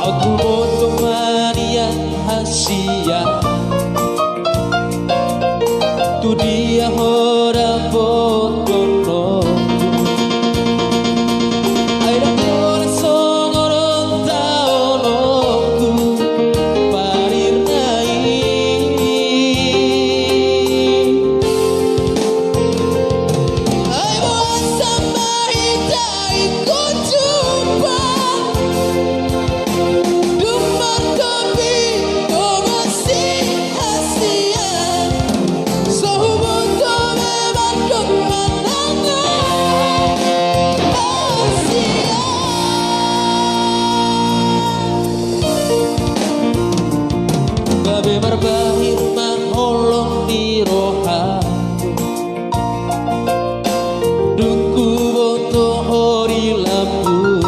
Aku butuh mania hasia tu dia ora botono aira corazón ora taonoku parir nai ai buat sampai dai ku jumpa dumar kopi si hasia sohubuto memang kemenangan hasia gabe berbahir mengolong di rohaku duku boto hori lampuku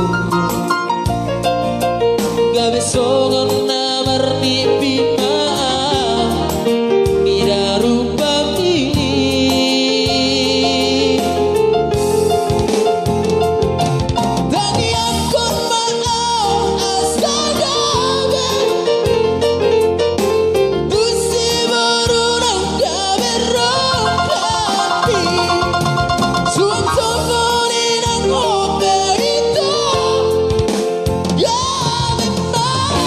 gabe songon namar di pima mira rupa ini tangi aku mau asagabe busi berurang gabe rokapi sunsongoni nang hope itu ya memang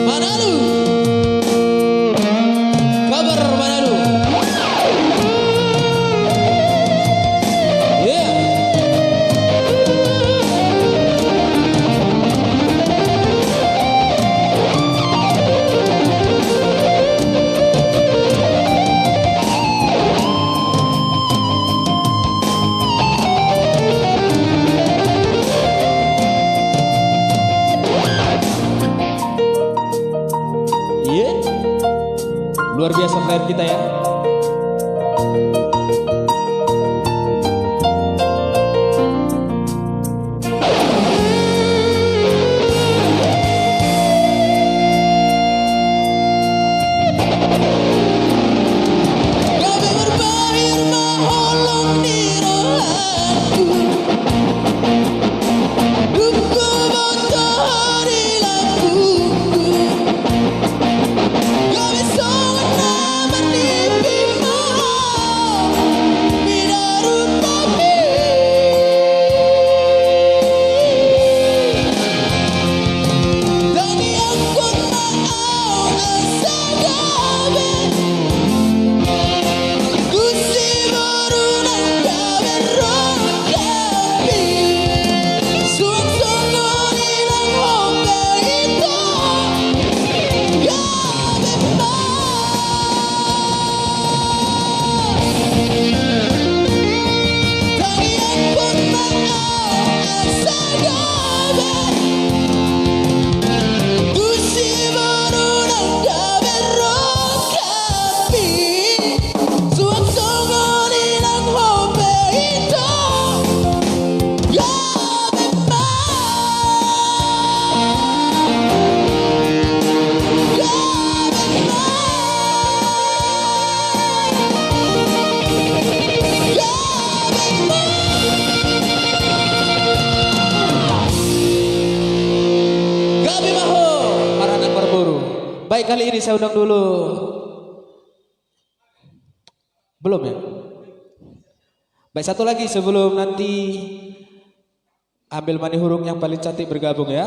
Manado kabar Manado yeah yeah luar biasa player kita ya. Gabe berbahir mengolong di rohaku duku boto hari lampuku gabe songon namar di pima mira rupapi tangi aku mau asagabe Gusi berunang gabe rokapi sunsongoni nang hope itu gabe tangi aku mau asagabe Gusi berunang gabe rokapi sunsongoni nang hope itu gabe Gabi Maho para anak berburu. Baik, kali ini saya undang dulu. Belum ya? Baik, satu lagi sebelum nanti ambil mani hurung yang paling cantik bergabung ya.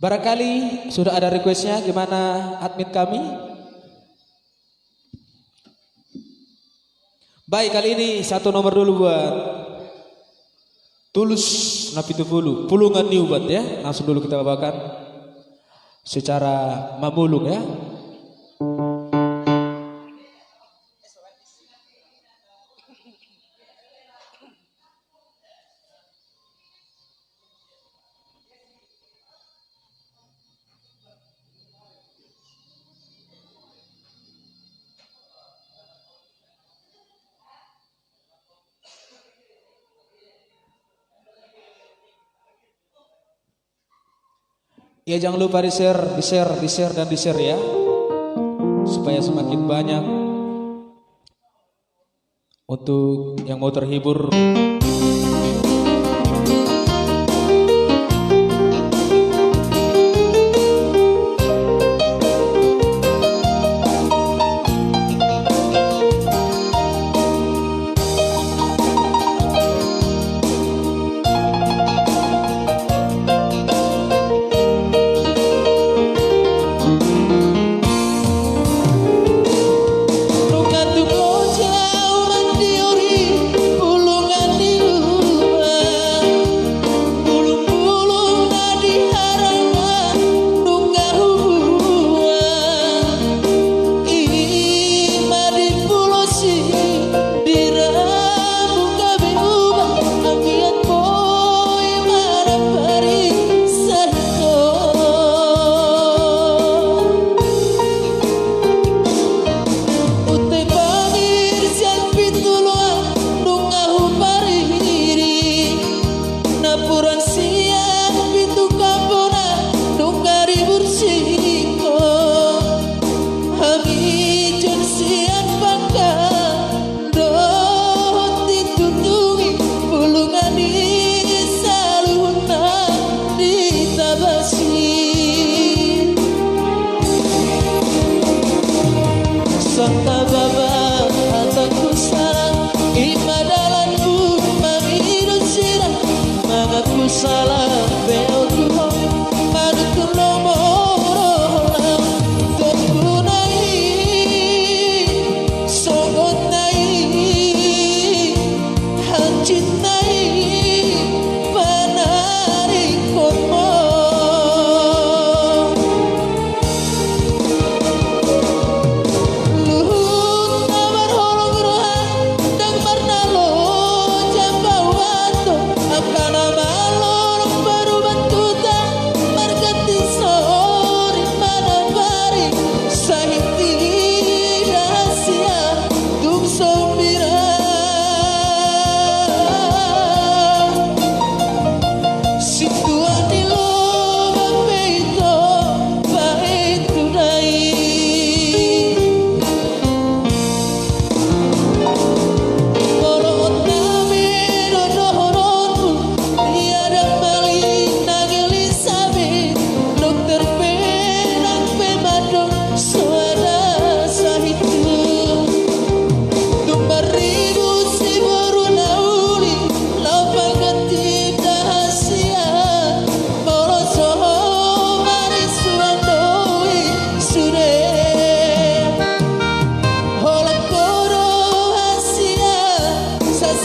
Barangkali sudah ada requestnya, gimana admin kami? Baik, kali ini satu nomor dulu buat Tulus Napitu Pulu Pulungan New Bat ya. Langsung dulu kita bawakan secara mamulung ya. Ya jangan lupa di share dan di share ya, supaya semakin banyak untuk yang mau terhibur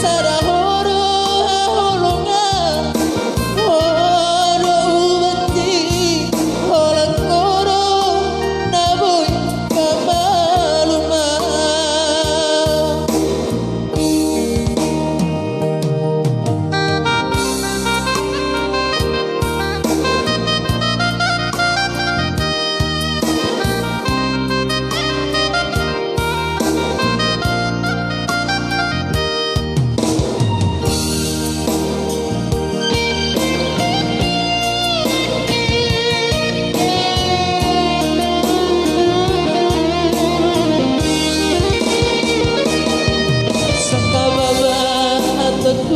sarahoro holonga oro ubati holakoro naboy kamaluma.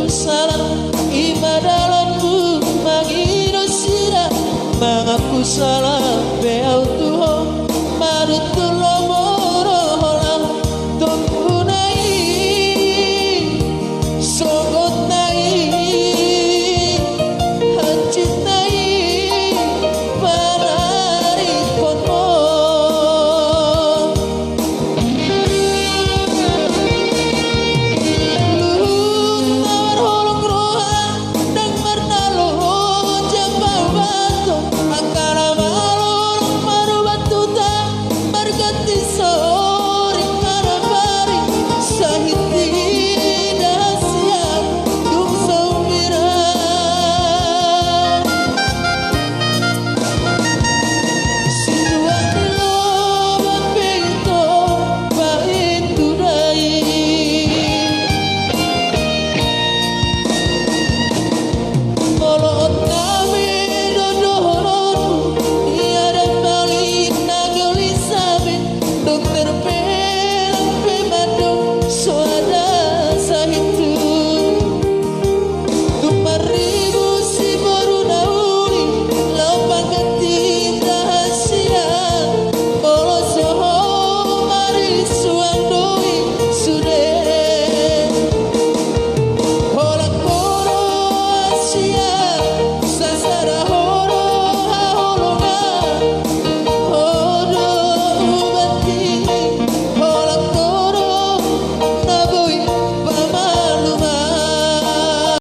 Salah imadalanku mangiro sira mengaku salah